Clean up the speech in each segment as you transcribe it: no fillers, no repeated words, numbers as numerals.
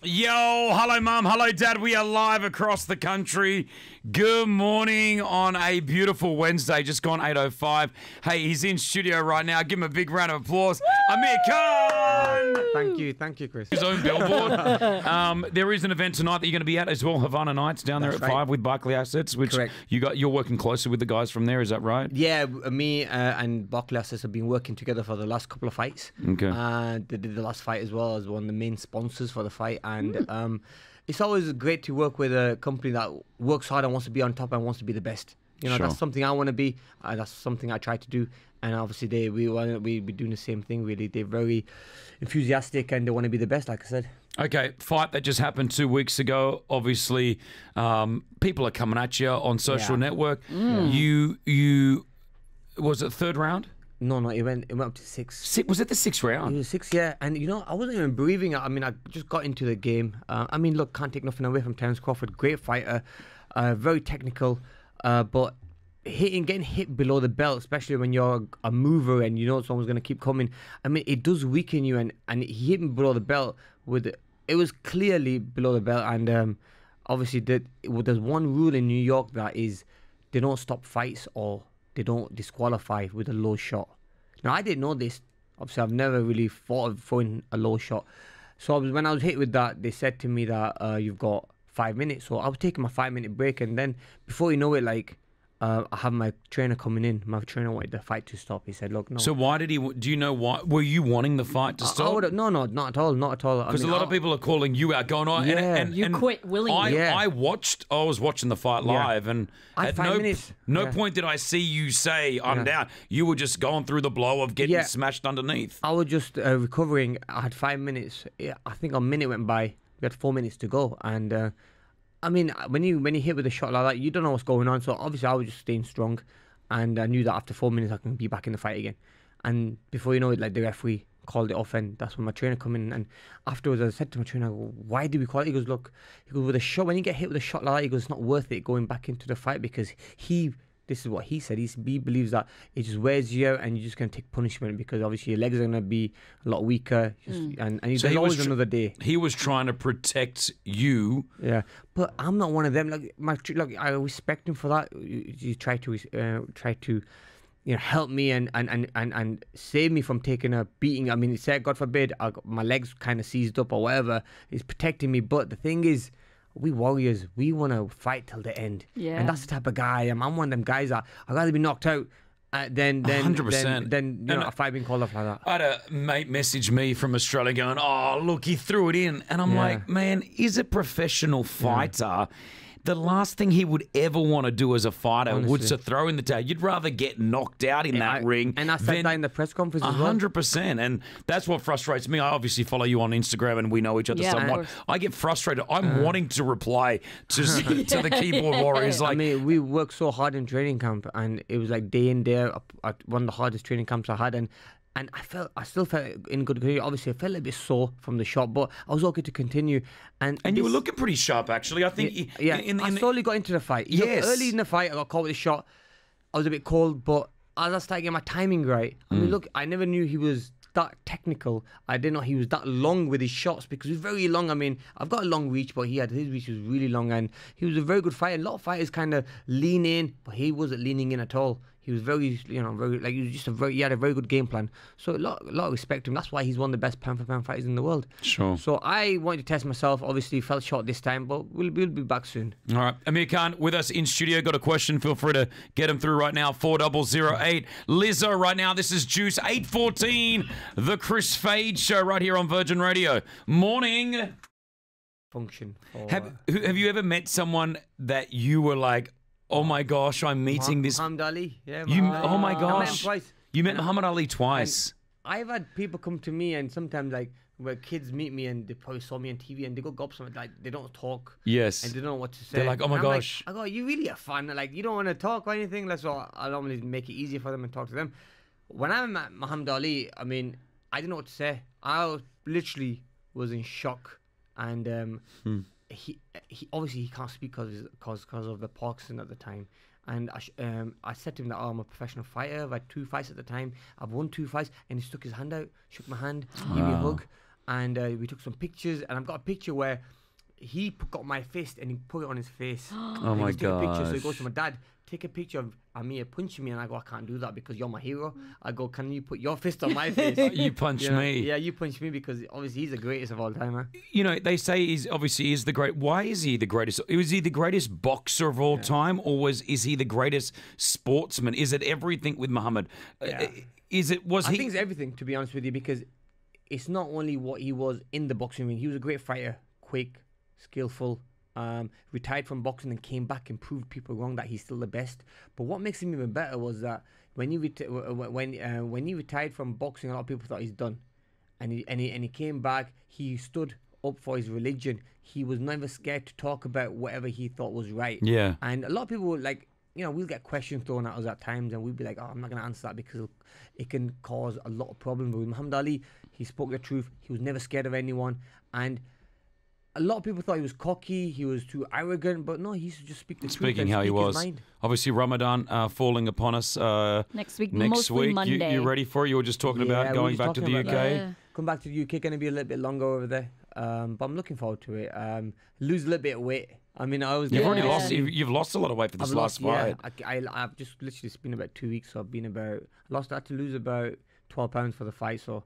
Yo, hello mum, hello dad. We are live across the country. Good morning on a beautiful Wednesday, just gone 8:05. Hey, he's in studio right now. Give him a big round of applause. Amir Khan! Thank you, Chris. His own billboard. There is an event tonight that you're going to be at as well, Havana Nights down there at 5 with Barclay Assets, which Correct. you're working closely with the guys from there, is that right? Yeah, me and Barclay Assets have been working together for the last couple of fights. Okay. They did the last fight as well as one of the main sponsors for the fight. And it's always great to work with a company that works hard and wants to be on top and wants to be the best. You know, Sure. That's something I want to be. That's something I try to do. And obviously, we be doing the same thing. Really, they're very enthusiastic and they want to be the best. Like I said. Okay, fight that just happened 2 weeks ago. Obviously, people are coming at you on social network. You was it third round? No, it went up to 6. Was it the 6th It round? was 6, yeah. And, I wasn't even breathing. I mean, I just got into the game. Look, can't take nothing away from Terence Crawford. Great fighter. Very technical. But getting hit below the belt, especially when you're a mover and you know someone's going to keep coming, it does weaken you. And he hit me below the belt. It was clearly below the belt. And obviously, there's one rule in New York that is they don't stop fights or they don't disqualify with a low shot. Now, I didn't know this. Obviously, I've never really thought of throwing a low shot. So when I was hit with that, they said to me that you've got 5 minutes. So I was taking my 5-minute break. And then before you know it, I have my trainer coming in. My trainer wanted the fight to stop. He said, look, no. So why did he? Do you know why? Were you wanting the fight to stop? No, not at all. Because a lot of people are calling you out, going on. Yeah. You quit willingly. I was watching the fight live, and I had at 5 minutes. no point did I see you say, I'm down. You were just going through the blow of getting smashed underneath. I was just recovering. I had 5 minutes. I think a minute went by. We had 4 minutes to go. And when you hit with a shot like that, you don't know what's going on. So obviously, I was just staying strong, and I knew that after 4 minutes, I can be back in the fight again. And before you know it, the referee called it off, and that's when my trainer come in. And afterwards, I said to my trainer, "Why did we call it?" He goes, "Look, with a shot, when you get hit with a shot like that, he goes, it's not worth it going back into the fight because This is what he said. He believes that it just wears you out and you're just going to take punishment because obviously your legs are going to be a lot weaker. And there's always another day. He was trying to protect you. Yeah, but I'm not one of them. I respect him for that. He tried to help me and save me from taking a beating. He said, God forbid, my legs kind of seized up or whatever. He's protecting me. But the thing is, we warriors, we want to fight till the end. Yeah. And that's the type of guy I am. I'm one of them guys that I'd rather be knocked out than 100%. a fight being called off like that. I had a mate message me from Australia going, oh, look, he threw it in. And I'm like, man, is a professional fighter. The last thing he would ever want to do as a fighter was to throw in the towel. You'd rather get knocked out in that ring. And I said that in the press conference as well. 100%. And that's what frustrates me. I obviously follow you on Instagram and we know each other somewhat. I get frustrated. I'm wanting to reply to the keyboard warriors. We worked so hard in training camp and it was like day in, day out, one of the hardest training camps I had. And I still felt in good condition. Obviously, I felt a bit sore from the shot, but I was okay to continue. And you were looking pretty sharp, actually. I think. I slowly got into the fight. Yes. Early in the fight, I got caught with a shot. I was a bit cold, but as I started getting my timing right, look, I never knew he was that technical. I didn't know he was that long with his shots because he was very long. I've got a long reach, but his reach was really long, and he was a very good fighter. A lot of fighters kind of lean in, but he wasn't leaning in at all. He was very, he was just he had a very good game plan. So a lot of respect to him. That's why he's one of the best pound for pound fighters in the world. Sure. So I wanted to test myself. Obviously, fell short this time, but we'll be back soon. All right. Amir Khan with us in studio. Got a question. Feel free to get him through right now. 4008. Lizzo right now. This is Juice 814. The Kris Fade Show right here on Virgin Radio. Morning. Function. Have you ever met someone that you were like, oh my gosh, I'm meeting this. Muhammad Ali. Yeah, oh my gosh. I met him twice. You met Muhammad Ali twice. I've had people come to me and sometimes where kids meet me and they probably saw me on TV and they go up something they don't talk. Yes. And they don't know what to say. They're like, oh my gosh. I go, you really are fun. You don't want to talk or anything. So I normally make it easier for them and talk to them. When I met Muhammad Ali, I didn't know what to say. I literally was in shock. And he obviously he can't speak because of the Parkinson at the time. And I said to him that I'm a professional fighter. I've had 2 fights at the time. I've won 2 fights, and he stuck his hand out, shook my hand, gave me a hug, and we took some pictures. And I've got a picture where he got my fist and he put it on his face. Oh my god! So he gosh. goes to my dad, take a picture of Amir punching me, and I go, I can't do that because you're my hero. I go, can you put your fist on my face? You punch me. Yeah, you punch me because obviously he's the greatest of all time, man. You know, they say he's obviously the great. Why is he the greatest? Was he the greatest boxer of all time, or is he the greatest sportsman? Is it everything with Muhammad? Yeah. I think it's everything, to be honest with you, because it's not only what he was in the boxing ring. He was a great fighter, quick, skillful, retired from boxing and came back and proved people wrong that he's still the best. But what makes him even better was that when he retired from boxing, a lot of people thought he's done, and he came back. He stood up for his religion. He was never scared to talk about whatever he thought was right. Yeah. And a lot of people were like, we'll get questions thrown at us at times, and we'll be like, I'm not going to answer that because it can cause a lot of problems. But with Muhammad Ali, he spoke the truth. He was never scared of anyone, and a lot of people thought he was cocky, he was too arrogant, but no, he used to just speak the truth. Speaking how he was. Mind. Obviously, Ramadan falling upon us next week. Next week, Monday. you ready for it? You were just talking about going back to the UK. Yeah. Come back to the UK, going to be a little bit longer over there. But I'm looking forward to it. Lose a little bit of weight. I mean, I was. You've already lost. You've lost a lot of weight for this last fight. Yeah, I've just literally it's been about 2 weeks, so I had to lose about 12 pounds for the fight. So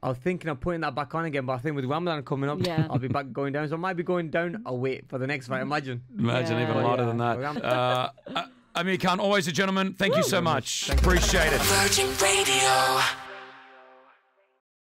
I was thinking of putting that back on again, but I think with Ramadan coming up, I'll be back going down. So I might be going down a weight for the next fight. Imagine Even lighter than that. Amir Khan, always a gentleman. Thank you so much. Appreciate it. Virgin Radio.